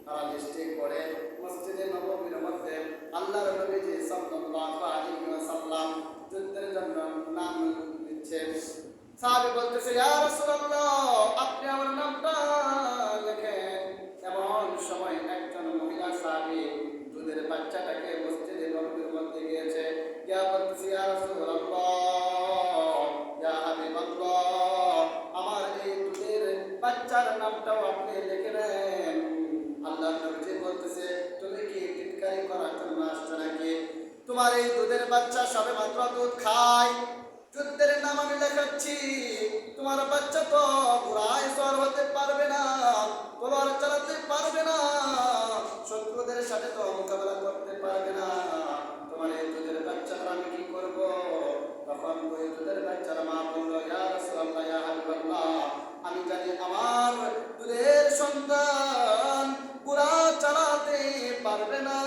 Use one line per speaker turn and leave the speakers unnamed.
তারা লিস্টে করে মসজিদে নববীর মধ্যে আল্লাহর নবীজি সাল্লাল্লাহু আলাইহি ওয়াসাল্লাম যুদ্ধের জন্য নাম দিচ্ছে। সাহাবী বলতেছে, ইয়া রাসূলুল্লাহ, আপনি আমার নামটা লেখেন। এমন সময় একজন মহিলা সাহাবী দুধের বাচ্চাটাকে মসজিদে নববীর মধ্যে গিয়েছে, ইয়া বলতেছে, ইয়া রাসূলুল্লাহ, ইয়া হাবিবাল্লাহ, আমার এই দুধের বাচ্চার নামটাও আপনি লিখে নেন। আল্লাহর নবী বলতেছে, তুমি কি টিটকারি করার জন্য আসছো নাকি? তোমার এই দুধের বাচ্চা সবে মাত্র দুধ খায়, যুদ্ধের নাম আমি লেখাচ্ছি। তোমার বাচ্চা তো ঘোড়ায় সওয়ার হতে পারবে না, তলোয়ার চালাতে পারবে না, শত্রুদের সাথে তো মোকাবেলা করতে পারবে না। তোমার এই দুধের বাচ্চাটা আমি কি করব? তখন ওই দুধের বাচ্চার মা বলল, ইয়া রাসূলুল্লাহ, ইয়া হাবিবাল্লাহ, আমি জানি আমার দুধের সন্তান ঘোড়া চালাতে পারবে না,